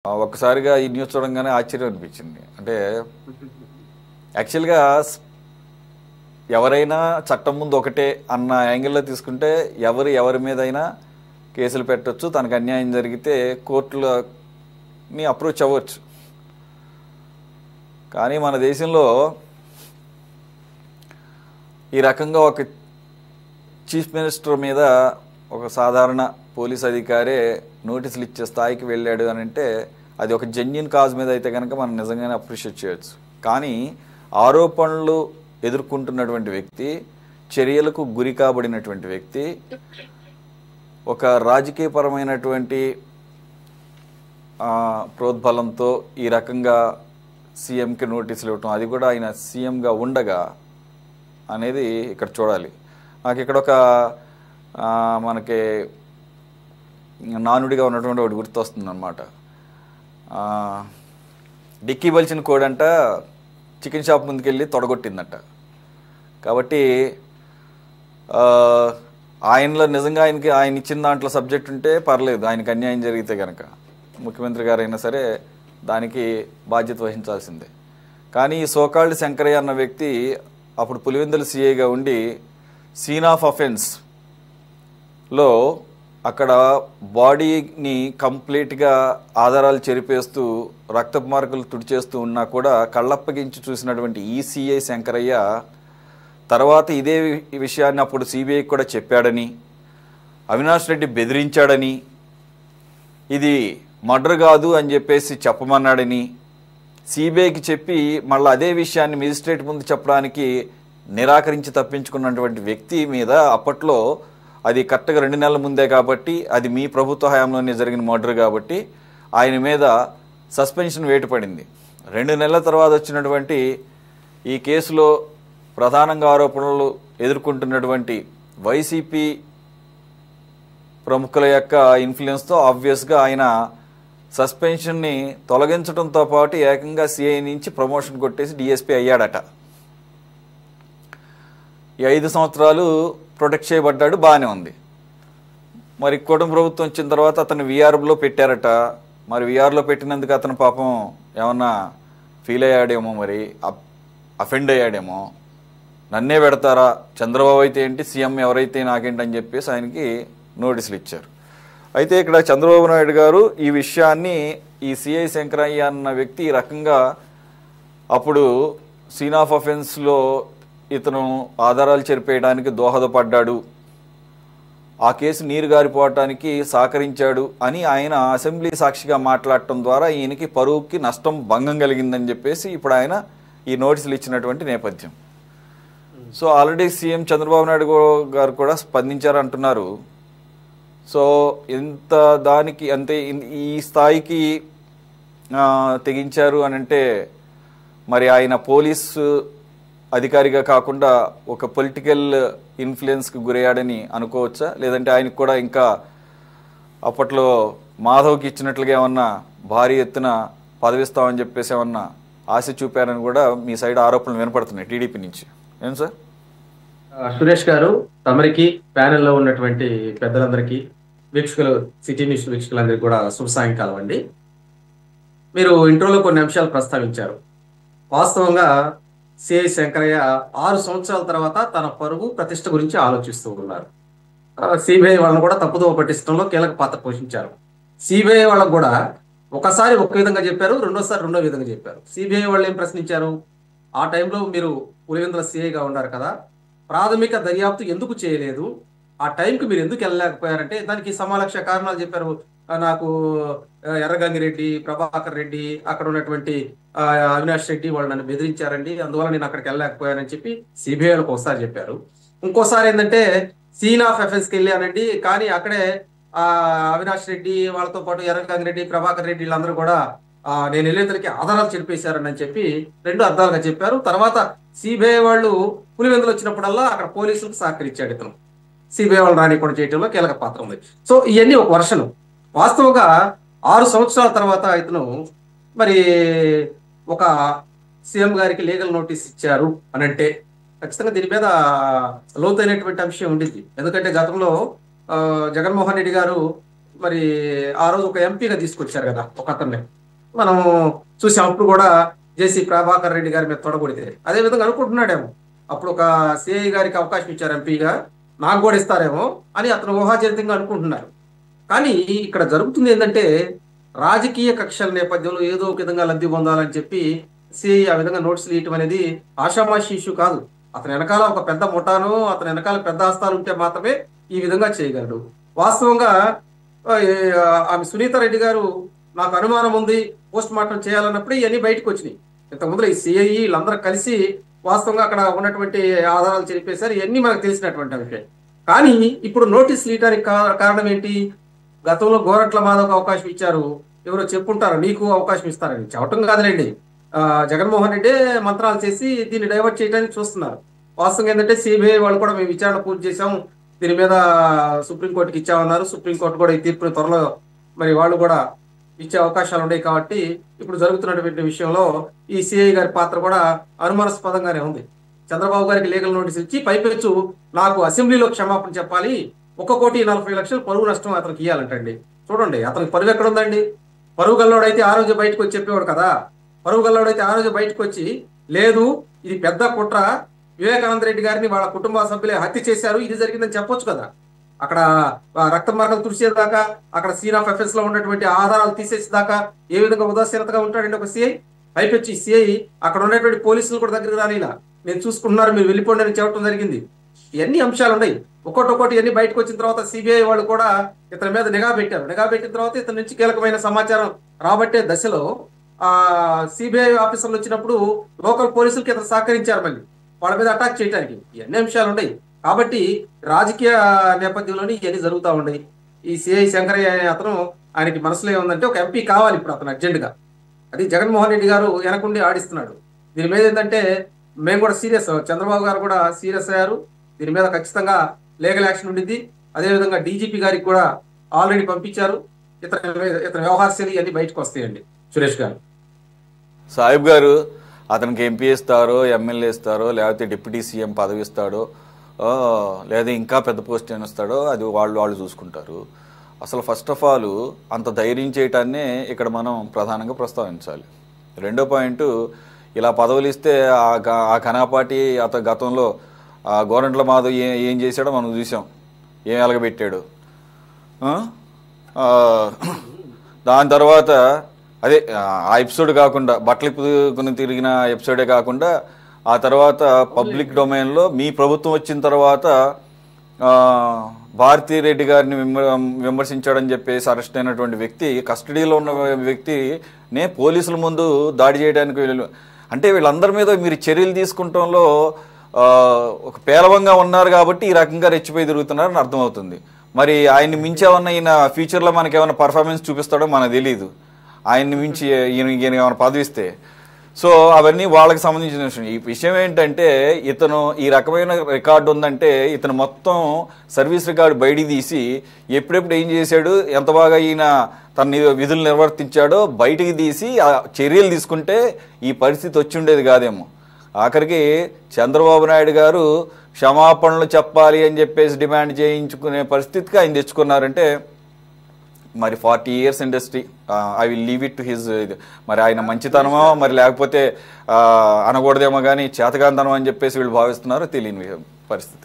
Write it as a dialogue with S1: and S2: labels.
S1: ఒక్కసారిగా ఈ న్యూస్ చూడంగానే ఆశ్చర్యం అనిపించింది. అంటే యాక్చువల్గా ఎవరైనా చట్టం ముందు ఒకటే అన్న యాంగిల్లో తీసుకుంటే ఎవరి మీదైనా కేసులు పెట్టవచ్చు. తనకు అన్యాయం జరిగితే కోర్టులని అప్రోచ్ అవ్వచ్చు. కానీ మన దేశంలో ఈ రకంగా ఒక చీఫ్ మినిస్టర్ మీద ఒక సాధారణ పోలీస్ అధికారే నోటీసులు ఇచ్చే స్థాయికి వెళ్ళాడు అని అంటే అది ఒక జెన్యూన్ కాజ్ మీద అయితే కనుక మనం నిజంగానే అప్రిషియేట్ చేయొచ్చు. కానీ ఆరోపణలు ఎదుర్కొంటున్నటువంటి వ్యక్తి, చర్యలకు గురి కాబడినటువంటి వ్యక్తి, ఒక రాజకీయపరమైనటువంటి ప్రోద్బలంతో ఈ రకంగా సీఎంకి నోటీసులు ఇవ్వటం, అది కూడా ఆయన సీఎంగా ఉండగా అనేది ఇక్కడ చూడాలి. నాకు ఇక్కడ ఒక మనకి నానుడిగా ఉన్నటువంటి ఒకటి గుర్తొస్తుంది అనమాట. డిక్కీ బల్చిన కోడంట చికెన్ షాప్ ముందుకెళ్ళి తొడగొట్టిందంట. కాబట్టి ఆయనలో నిజంగా ఆయన ఇచ్చిన దాంట్లో సబ్జెక్ట్ ఉంటే పర్లేదు, ఆయనకు అన్యాయం జరిగితే కనుక ముఖ్యమంత్రి గారైనా సరే దానికి బాధ్యత వహించాల్సిందే. కానీ ఈ సోకాల్డ్ శంకరయ్య అన్న వ్యక్తి అప్పుడు పులివెందుల సిఐగా ఉండి సీన్ ఆఫ్ అఫెన్స్లో అక్కడ బాడీని కంప్లీట్గా ఆధారాలు చెరిపేస్తూ రక్తపు మార్కులు తుడిచేస్తూ ఉన్నా కూడా కళ్ళప్పగించి చూసినటువంటి ఈసీఐ శంకరయ్య తర్వాత ఇదే విషయాన్ని అప్పుడు సిబిఐకి కూడా చెప్పాడని, అవినాష్ రెడ్డి బెదిరించాడని, ఇది మర్డర్ కాదు అని చెప్పేసి చెప్పమన్నాడని సిబిఐకి చెప్పి మళ్ళీ అదే విషయాన్ని మెజిస్ట్రేట్ ముందు చెప్పడానికి నిరాకరించి తప్పించుకున్నటువంటి వ్యక్తి మీద అప్పట్లో అది కరెక్ట్గా 2 నెలల ముందే కాబట్టి అది మీ ప్రభుత్వ హయాంలోనే జరిగిన మర్డర్ కాబట్టి ఆయన మీద సస్పెన్షన్ వేటు పడింది. 2 నెలల తర్వాత వచ్చినటువంటి ఈ కేసులో ప్రధానంగా ఆరోపణలు ఎదుర్కొంటున్నటువంటి వైసీపీ ప్రముఖుల యొక్క ఇన్ఫ్లుయెన్స్తో ఆబ్వియస్గా ఆయన సస్పెన్షన్ని తొలగించడంతో పాటు ఏకంగా సిఐ నుంచి ప్రమోషన్ కొట్టేసి డిఎస్పీ అయ్యాడట. ఈ 5 సంవత్సరాలు ప్రొటెక్ట్ చేయబడ్డాడు, బాగానే ఉంది. మరి కూటమి ప్రభుత్వం వచ్చిన తర్వాత అతను వీఆర్లో పెట్టారట. మరి వీఆర్లో పెట్టినందుకు అతను పాపం ఏమన్నా ఫీల్ అయ్యాడేమో, మరి అఫెండ్ అయ్యాడేమో. నన్నే పెడతారా, చంద్రబాబు అయితే ఏంటి, సీఎం ఎవరైతే నాకేంటి అని చెప్పేసి ఆయనకి నోటీసులు ఇచ్చారు. అయితే ఇక్కడ చంద్రబాబు నాయుడు గారు ఈ విషయాన్ని ఈ సిఐ శంకరయ్య అన్న వ్యక్తి ఈ రకంగా అప్పుడు సీన్ ఆఫ్ అఫెన్స్లో ఇతను ఆధారాలు చెరిపేయడానికి దోహదపడ్డాడు, ఆ కేసు నీరు గారిపోవటానికి సహకరించాడు అని ఆయన అసెంబ్లీ సాక్షిగా మాట్లాడటం ద్వారా ఈయనకి పరువుకి నష్టం భంగం కలిగిందని చెప్పేసి ఇప్పుడు ఆయన ఈ నోటీసులు ఇచ్చినటువంటి నేపథ్యం. So already CM Chandrababu Naidu గారు కూడా స్పందించారంటున్నారు. సో ఇంత దానికి అంతే ఈ స్థాయికి తెగించారు అని అంటే మరి ఆయన పోలీసు అధికారిగా కాకుండా ఒక పొలిటికల్ ఇన్ఫ్లుయెన్స్కి గురయ్యాడని అనుకోవచ్చా? లేదంటే ఆయనకు కూడా ఇంకా అప్పట్లో మాధవ్కి ఇచ్చినట్లుగా ఏమన్నా భారీ ఎత్తున పదవిస్తామని చెప్పేసి ఏమన్నా ఆశ చూపారని కూడా మీ సైడ్ ఆరోపణలు వినపడుతున్నాయి టీడీపీ నుంచి. ఏం సార్?
S2: సురేష్ గారు, తమరికి ప్యానెల్లో ఉన్నటువంటి పెద్దలందరికీ, వీక్షకులు, సిటీ న్యూస్ వీక్షకులందరికీ కూడా శుభ సాయంకాలం అండి. మీరు ఇంట్రోలో కొన్ని అంశాలు ప్రస్తావించారు. వాస్తవంగా సిఐ శంకరయ్య 6 సంవత్సరాల తర్వాత తన పరువు ప్రతిష్ట గురించి ఆలోచిస్తూ ఉన్నారు. సిబిఐ వాళ్ళని కూడా తప్పుదోవ పట్టించడంలో కీలక పాత్ర పోషించారు. సిబిఐ వాళ్ళకు కూడా ఒకసారి ఒక విధంగా చెప్పారు, రెండోసారి రెండో విధంగా చెప్పారు. సిబిఐ వాళ్ళు ఏం ప్రశ్నించారు, ఆ టైంలో మీరు పులివెందుల సిఐగా ఉన్నారు కదా, ప్రాథమిక దర్యాప్తు ఎందుకు చేయలేదు, ఆ టైంకి మీరు ఎందుకు వెళ్ళలేకపోయారంటే దానికి సమాలక్ష కారణాలు చెప్పారు. నాకు ఎర్రగంగిరెడ్డి, ప్రభాకర్ రెడ్డి, అక్కడ ఉన్నటువంటి అవినాష్ రెడ్డి వాళ్ళు నన్ను బెదిరించారండి, అందువల్ల నేను అక్కడికి వెళ్ళలేకపోయానని చెప్పి సిబిఐలకు ఒకసారి చెప్పారు. ఇంకోసారి ఏంటంటే సీన్ ఆఫ్ ఎఫెన్స్కి వెళ్ళానండి, కానీ అక్కడే అవినాష్ రెడ్డి వాళ్ళతో పాటు ఎర్రగంగిరెడ్డి, ప్రభాకర్ రెడ్డి వీళ్ళందరూ కూడా నేను వెళ్ళేతలకి ఆధారాలు చెరిపేశారని చెప్పి 2 అర్థాలుగా చెప్పారు. తర్వాత సిబిఐ వాళ్ళు పులివెందులు వచ్చినప్పుడల్లా అక్కడ పోలీసులకు సహకరించాడు ఇతను. సిబిఐ వాళ్ళు రానికుండా చేయడంలో కీలక పాత్ర ఉంది. సో ఇవన్నీ ఒక వర్షను. వాస్తవంగా 6 సంవత్సరాల తర్వాత ఇతను మరి ఒక సీఎం గారికి లీగల్ నోటీస్ ఇచ్చారు అని అంటే ఖచ్చితంగా దీని మీద లోతైనటువంటి అంశం ఉండింది. ఎందుకంటే గతంలో జగన్మోహన్ రెడ్డి గారు మరి ఆ రోజు ఒక ఎంపీగా తీసుకొచ్చారు కదా ఒక అతన్ని మనం చూసాం. అప్పుడు కూడా జేసీ ప్రభాకర్ రెడ్డి గారి మీద తొడగొడితే అదే విధంగా అనుకుంటున్నాడేమో. అప్పుడు ఒక సిఐ గారికి అవకాశం ఇచ్చారు ఎంపీగా, నాకు కూడా ఇస్తారేమో అని అతను ఊహాజనితంగా అనుకుంటున్నారు. కానీ ఇక్కడ జరుగుతుంది ఏంటంటే రాజకీయ కక్షల నేపథ్యంలో ఏదో ఒక విధంగా లబ్ధి పొందాలని చెప్పి సిఐ ఆ విధంగా నోట్స్లు ఇవ్వటం అనేది ఆషామాషి ఇష్యూ కాదు. అతని వెనకాల ఒక పెద్ద ముఠాను, అతని వెనకాల పెద్ద హస్తాలు ఉంటే మాత్రమే ఈ విధంగా చేయగలడు. వాస్తవంగా ఆమె సునీత రెడ్డి గారు నాకు అనుమానం ఉంది పోస్ట్ మార్టం చేయాలన్నప్పుడు ఇవన్నీ బయటకు వచ్చినాయి. ఇంతకుముందు ఈ సిఐ వీళ్ళందరూ కలిసి వాస్తవంగా అక్కడ ఉన్నటువంటి ఆధారాలు చెప్పేశారు. ఇవన్నీ మనకు తెలిసినటువంటి అంశం. కానీ ఇప్పుడు నోటీసులు ఇవ్వడానికి కారణం ఏంటి? గతంలో గోరట్ల మాధవ్కి అవకాశం ఇచ్చారు, ఎవరో చెప్పుంటారు నీకు అవకాశం ఇస్తారని. చెప్పటం కాదులేండి, జగన్మోహన్ రెడ్డి మంత్రాలు చేసి దీన్ని డైవర్ట్ చేయడానికి చూస్తున్నారు. వాస్తవంగా ఏంటంటే సిబిఐ వాళ్ళు కూడా మేము విచారణ పూర్తి చేసాం, దీని మీద సుప్రీంకోర్టుకి ఇచ్చామన్నారు. సుప్రీంకోర్టు కూడా ఈ తీర్పుని త్వరలో మరి వాళ్ళు కూడా ఇచ్చే అవకాశాలు ఉన్నాయి. కాబట్టి ఇప్పుడు జరుగుతున్నటువంటి విషయంలో ఈ సిఐ గారి పాత్ర కూడా అనుమానాస్పదంగానే ఉంది. చంద్రబాబు గారికి లీగల్ నోటీస్ ఇచ్చి పైపెచ్చు నాకు అసెంబ్లీలో క్షమాపణ చెప్పాలి, 1,40,00,000 పరువు నష్టం అతనికి ఇవ్వాలంటండి. చూడండి అతనికి పరువు ఎక్కడ ఉందండి? పరువు గల్లోడైతే ఆ రోజు బయటకు వచ్చి చెప్పేవాడు కదా. పరువు గల్లోడైతే ఆ రోజు బయటకు వచ్చి లేదు ఇది పెద్ద కుట్ర, వివేకానంద రెడ్డి గారిని వాళ్ళ కుటుంబ సభ్యులే హత్య చేశారు, ఇది జరిగిందని చెప్పొచ్చు కదా. అక్కడ రక్త మార్గం తుడిచేదాకా, అక్కడ సీన్ ఆఫ్ ఎఫెన్స్ లో ఉన్నటువంటి ఆధారాలు తీసేసేదాకా ఏ విధంగా ఉదాసీనతగా ఉంటాడండి ఒక సిఐ. పైపెచ్చి సిఐ అక్కడ ఉన్నటువంటి పోలీసులు కూడా దగ్గరికి రానిలా, నేను చూసుకుంటున్నారు మీరు వెళ్ళిపోండి అని చెప్పడం జరిగింది. ఇవన్నీ అంశాలు ఉన్నాయి. ఒక్కొక్కటి ఇవన్నీ బయటకు వచ్చిన తర్వాత సిబిఐ వాళ్ళు కూడా ఇతని మీద నిఘా పెట్టారు. నిఘా పెట్టిన తర్వాత ఇతని నుంచి కీలకమైన సమాచారం రాబట్టే దశలో సిబిఐ ఆఫీసర్లు వచ్చినప్పుడు లోకల్ పోలీసులకి ఇతను సహకరించారు మళ్ళీ వాళ్ళ మీద అటాక్ చేయడానికి. ఇవన్నీ అంశాలు ఉన్నాయి. కాబట్టి రాజకీయ నేపథ్యంలోని ఇవన్నీ జరుగుతూ ఉన్నాయి. ఈ సిఐ శంకరయ్య అనే అతను ఆయనకి మనసులో ఏముందంటే ఒక ఎంపీ కావాలి ఇప్పుడు అతను అర్జెంటుగా. అది జగన్మోహన్ రెడ్డి గారు వెనకుండి ఆడిస్తున్నాడు. దీని మీద ఏంటంటే మేము కూడా సీరియస్, చంద్రబాబు గారు కూడా సీరియస్ అయ్యారు. దీని మీద ఖచ్చితంగా లీగల్ యాక్షన్ ఉండింది. అదేవిధంగా డీజీపీ గారికి కూడా ఆల్రెడీ పంపించారు. ఇతర వ్యవహార శైలి అన్ని బయటకు వస్తాయండి. సురేష్ గారు,
S1: సాహిబ్ గారు అతనికి ఎంపీ ఇస్తారో, ఎమ్మెల్యే ఇస్తారో, లేకపోతే డిప్యూటీ సీఎం పదవి ఇస్తాడో, లేదా ఇంకా పెద్ద పోస్ట్ ఏమి ఇస్తాడో అది వాళ్ళు చూసుకుంటారు. అసలు ఫస్ట్ ఆఫ్ ఆల్ అంత ధైర్యం చేయటాన్నే ఇక్కడ మనం ప్రధానంగా ప్రస్తావించాలి. రెండో పాయింట్, ఇలా పదవులు ఇస్తే ఆ ఘనాపాటి గతంలో గోరంట్ల మాధవ్ ఏం చేశాడో మనం చూసాం, ఏం ఎలగబెట్టాడు. దాని తర్వాత అదే ఆ ఎపిసోడ్ కాకుండా బట్టలు తిరిగిన ఎపిసోడే కాకుండా ఆ తర్వాత పబ్లిక్ డొమైన్లో మీ ప్రభుత్వం వచ్చిన తర్వాత భారతీ రెడ్డి గారిని విమర్శించాడని చెప్పేసి అరెస్ట్ అయినటువంటి వ్యక్తి, కస్టడీలో ఉన్న వ్యక్తినే పోలీసుల ముందు దాడి చేయడానికి అంటే వీళ్ళందరి మీద మీరు చర్యలు తీసుకుంటంలో ఒక పేలవంగా ఉన్నారు కాబట్టి ఈ రకంగా రెచ్చిపోయి తిరుగుతున్నారని అర్థమవుతుంది. మరి ఆయన్ని మించి ఏమన్నా ఈయన ఫ్యూచర్లో మనకి ఏమైనా పర్ఫార్మెన్స్ చూపిస్తాడో మనకు తెలియదు. ఆయన్ని మించి ఈయన ఏమైనా పదవిస్తే సో అవన్నీ వాళ్ళకి సంబంధించిన విషయం. ఈ విషయం ఏంటంటే ఇతను ఈ రకమైన రికార్డు ఉందంటే ఇతను మొత్తం సర్వీస్ రికార్డు బయటికి తీసి ఎప్పుడెప్పుడు ఏం చేశాడు, ఎంత బాగా ఈయన తన విధులు నిర్వర్తించాడో బయటికి తీసి చర్యలు తీసుకుంటే ఈ పరిస్థితి వచ్చి ఉండేది కాదేమో. ఆఖరికి చంద్రబాబు నాయుడు గారు క్షమాపణలు చెప్పాలి అని చెప్పేసి డిమాండ్ చేయించుకునే పరిస్థితికి ఆయన తెచ్చుకున్నారంటే మరి 40 years industry, I will leave it to his. మరి ఆయన మంచితనమో మరి లేకపోతే అనకూడదేమో కానీ చేతగాంతనం అని చెప్పేసి వీళ్ళు భావిస్తున్నారో తెలియని పరిస్థితి.